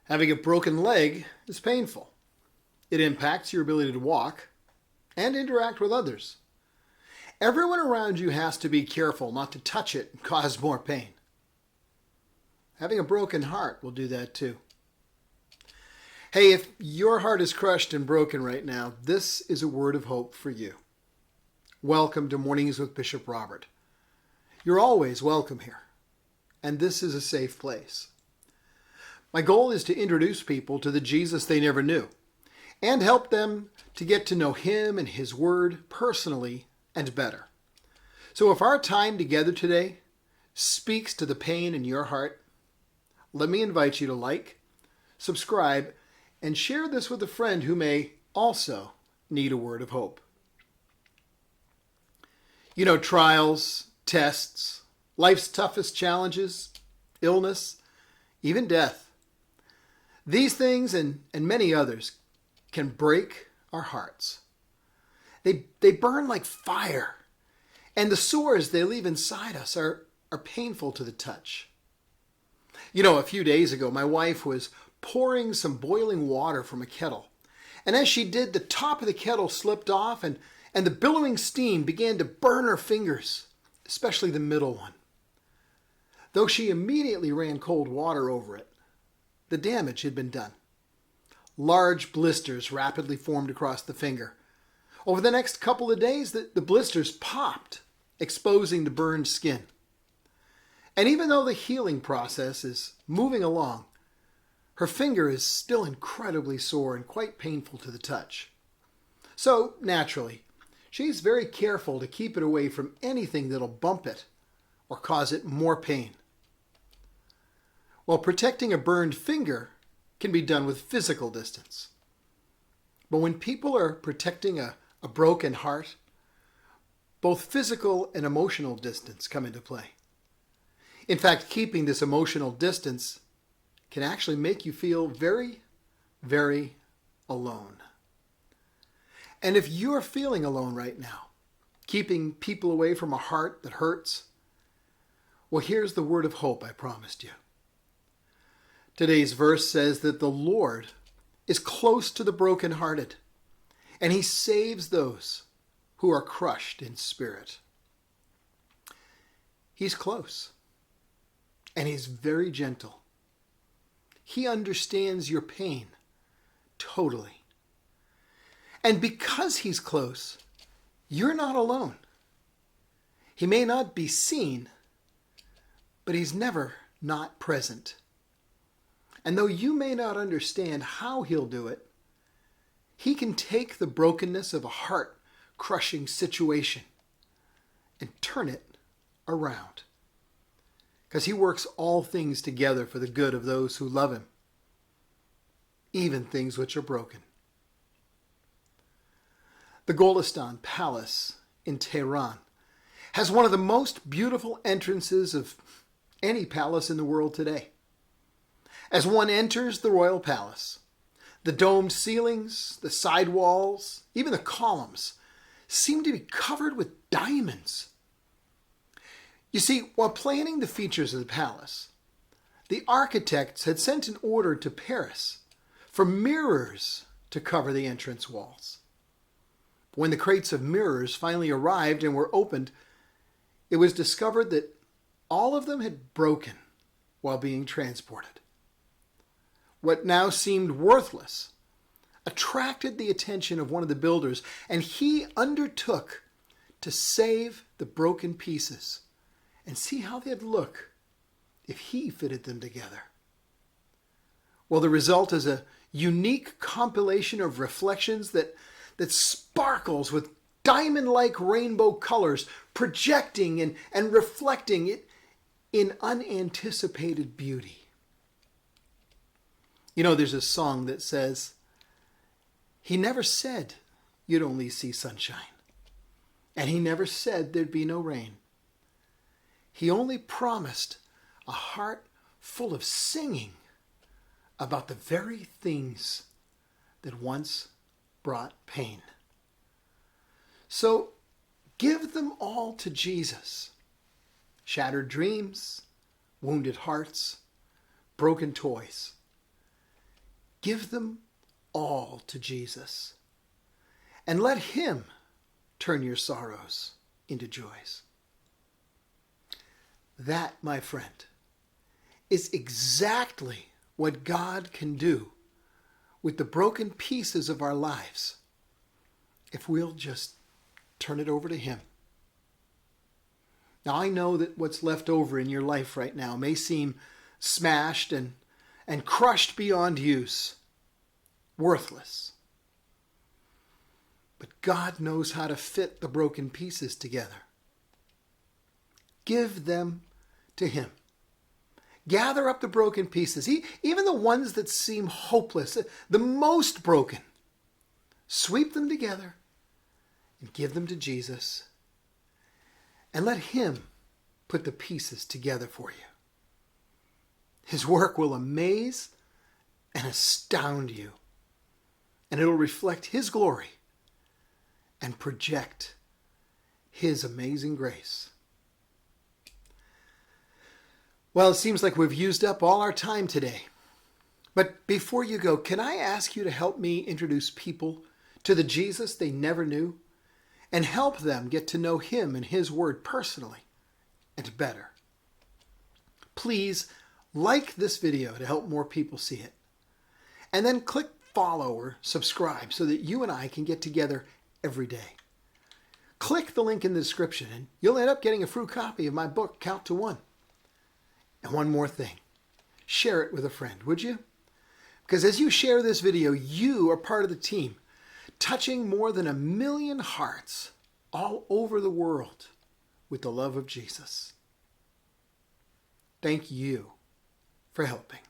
Having a broken leg is painful. It impacts your ability to walk and interact with others. Everyone around you has to be careful not to touch it and cause more pain. Having a broken heart will do that too. Hey, if your heart is crushed and broken right now, this is a word of hope for you. Welcome to Mornings with Bishop Robert. You're always welcome here, and this is a safe place. My goal is to introduce people to the Jesus they never knew and help them to get to know Him and His Word personally and better. So if our time together today speaks to the pain in your heart, let me invite you to like, subscribe, and share this with a friend who may also need a word of hope. You know, trials, tests, life's toughest challenges, illness, even death. These things and many others can break our hearts. They burn like fire, and the sores they leave inside us are painful to the touch. You know, a few days ago, my wife was pouring some boiling water from a kettle, and as she did, the top of the kettle slipped off, and the billowing steam began to burn her fingers, especially the middle one. Though she immediately ran cold water over it, the damage had been done. Large blisters rapidly formed across the finger. Over the next couple of days, the blisters popped, exposing the burned skin. And even though the healing process is moving along, her finger is still incredibly sore and quite painful to the touch. So, naturally, she's very careful to keep it away from anything that'll bump it or cause it more pain. Well, protecting a burned finger can be done with physical distance. But when people are protecting a broken heart, both physical and emotional distance come into play. In fact, keeping this emotional distance can actually make you feel very, very alone. And if you're feeling alone right now, keeping people away from a heart that hurts, well, here's the word of hope I promised you. Today's verse says that the Lord is close to the brokenhearted, and He saves those who are crushed in spirit. He's close, and He's very gentle. He understands your pain totally. And because He's close, you're not alone. He may not be seen, but He's never not present. And though you may not understand how He'll do it, He can take the brokenness of a heart-crushing situation and turn it around. Because He works all things together for the good of those who love Him, even things which are broken. The Golestan Palace in Tehran has one of the most beautiful entrances of any palace in the world today. As one enters the royal palace, the domed ceilings, the side walls, even the columns seem to be covered with diamonds. You see, while planning the features of the palace, the architects had sent an order to Paris for mirrors to cover the entrance walls. When the crates of mirrors finally arrived and were opened, it was discovered that all of them had broken while being transported. What now seemed worthless attracted the attention of one of the builders, and he undertook to save the broken pieces and see how they'd look if he fitted them together. Well, the result is a unique compilation of reflections that sparkles with diamond-like rainbow colors, projecting and reflecting it in unanticipated beauty. You know, there's a song that says, He never said you'd only see sunshine, and He never said there'd be no rain. He only promised a heart full of singing about the very things that once brought pain. So give them all to Jesus. Shattered dreams, wounded hearts, broken toys. Give them all to Jesus and let him turn your sorrows into joys. That, my friend, is exactly what God can do with the broken pieces of our lives if we'll just turn it over to him. Now, I know that what's left over in your life right now may seem smashed and crushed beyond use, worthless. But God knows how to fit the broken pieces together. Give them to him. Gather up the broken pieces, even the ones that seem hopeless, the most broken. Sweep them together and give them to Jesus. And let him put the pieces together for you. His work will amaze and astound you. And it'll reflect his glory and project his amazing grace. Well, it seems like we've used up all our time today. But before you go, can I ask you to help me introduce people to the Jesus they never knew and help them get to know him and his word personally and better? Please like this video to help more people see it. And then click follow or subscribe so that you and I can get together every day. Click the link in the description and you'll end up getting a free copy of my book, Count to One. And one more thing, share it with a friend, would you? Because as you share this video, you are part of the team, touching more than 1 million hearts all over the world with the love of Jesus. Thank you for helping.